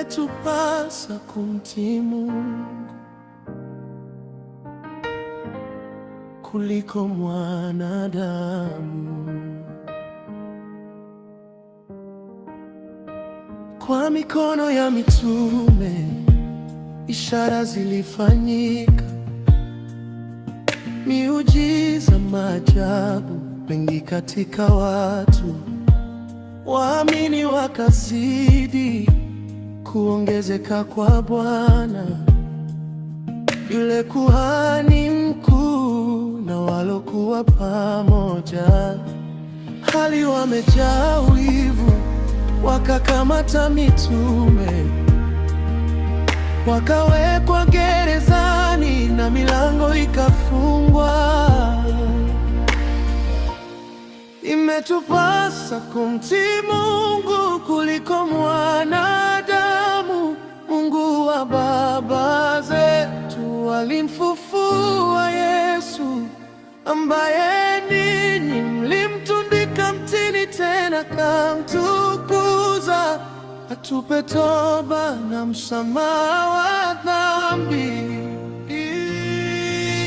Imetupasa kumtii Mungu kuliko mwanadamu. Kwa mikono ya mitume ishara zilifanyika, miujiza, maajabu mengi katika watu. Waamini wakazidi kuongezeka kwa Bwana. Yule kuhani mkuu na walokuwa pamoja hali wamejaa wivu, wakakamata mitume, wakawekwa gerezani na milango ikafungwa. Imetupasa kumtii Mungu kuliko mwanadamu. Mungu wa baba zetu alimfufua Yesu, ambaye ninyi mlimtundika mtini, tena kamtukuza, atupe toba na msamaha wa dhambi.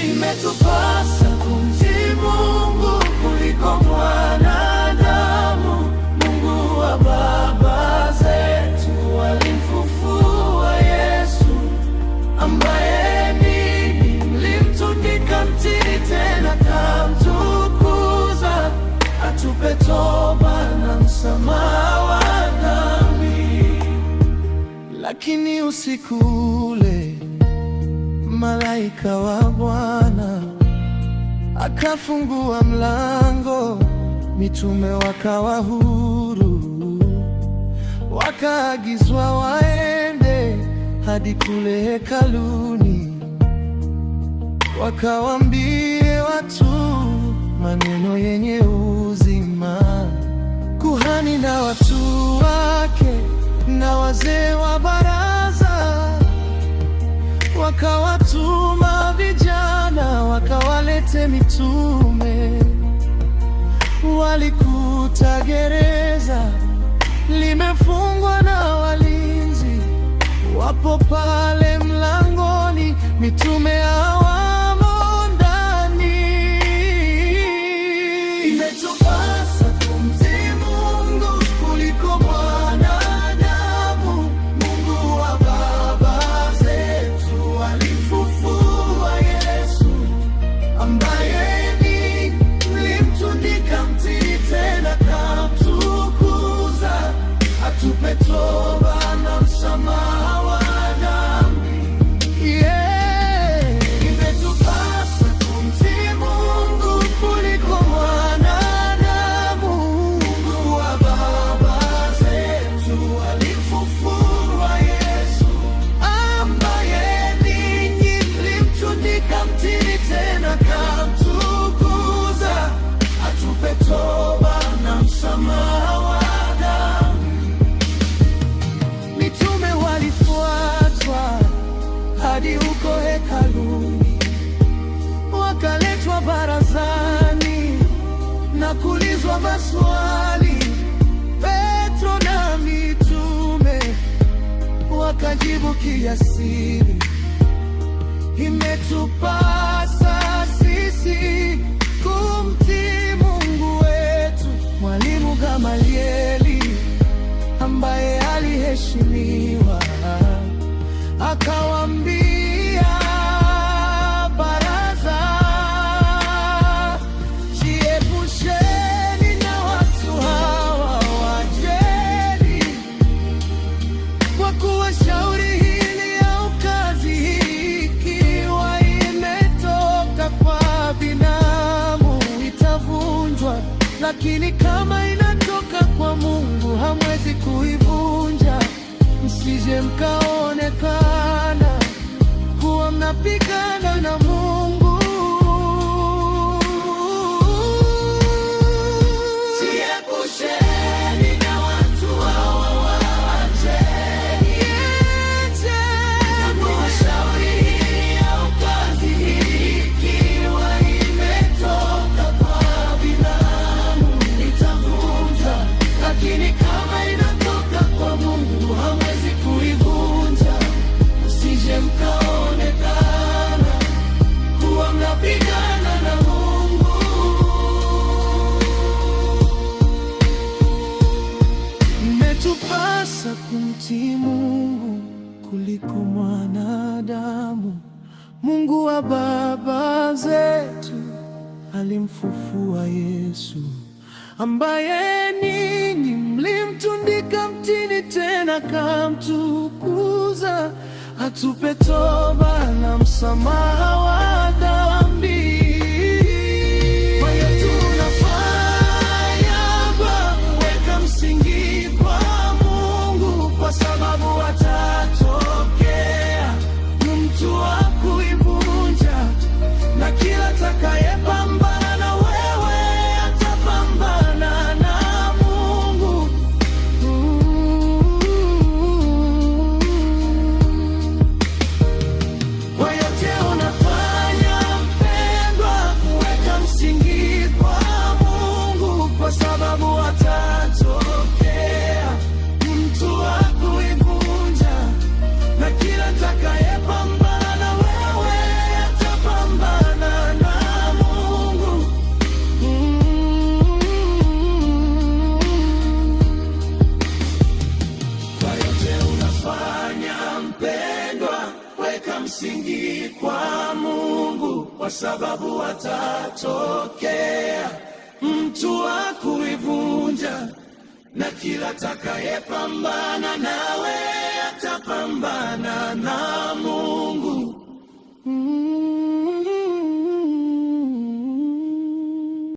Imetupasa kumtii Mungu kuliko mwanadamu. Mungu wa baba zetu alimfufua Yesu, ambaye ninyi mlimtundika mtini, tena kamtukuza, atupe toba na msamaha wa dhambi. Lakini usiku ule malaika wa Bwana akafungua mlango, mitume wakawa huru, wakaagizwa waende hadi kule hekaluni, wakawaambie watu maneno yenye uzima. Kuhani na watu wake na wazee wa baraza wakawatuma vijana wakawalete mitume. Walikuta gereza limefungwa na walinzi, wapo pale mlangoni, mitume hawamo ndani. Imetupasa kumtii Mungu kuliko mwanadamu. Mungu wa baba zetu alimfufua Yesu, ambaye ni mlimtundika mtini, tena kamtukuza, atupe toba na msamaha wa dhambi. Imetupasa kumtii Mungu kuliko mwanadamu. Mungu wa baba zetu alimfufua Yesu, ambaye ninyi mlimtundika mtini, tena kamtukuza, atupe toba na msamaha wa dhambi. Mitume walifuatwa hadi huko hekaluni, wakaletwa barazani na kuulizwa maswali. Petro na mitume wakajibu kijasiri, imetupasa sisi kumtii Mungu wetu. Mwalimu Gamalieli, ambaye aliheshimiwa, akawaambia baraza, jiepusheni na watu hawa wajeni, kwa kuwa shauri hili au kazi hii ikiwa imetoka kwa binamu itavunjwa, lakini kama inatoka kwa Mungu hamwezi kuivunja. Msije mkaonekana kuwa mnapigana na Mungu. Jiepusheni na watu hawa wajeni, kwa shauri hili au kazi hii ikiwa imetoka kwa binamu itavunja, lakini kama inatoka kwa Mungu hamwezi kuivunja. kuliko mwanadamu. Mungu wa baba zetu alimfufua Yesu, ambaye ninyi mlimtundika mtini, tena kamtukuza, atupe toba na msamaha wa dhambi. Kwa hiyo tunafanya weka msingi kwa Mungu, kwa sababu atatokea mtu wa kuivunja, na kila atakayepambana na wewe atapambana na Mungu. Kwa yote unafanya mpendwa, weka msingi kwa Mungu, kwa sababu atatokea mtu wa kuivunja, na kila atakayepambana na wewe atapambana na Mungu. Kwa yote unafanya mpendwa, weka msingi kwa Mungu, kwa sababu atatokea mtu wa kuivunja, na kila atakayepambana nawe atapambana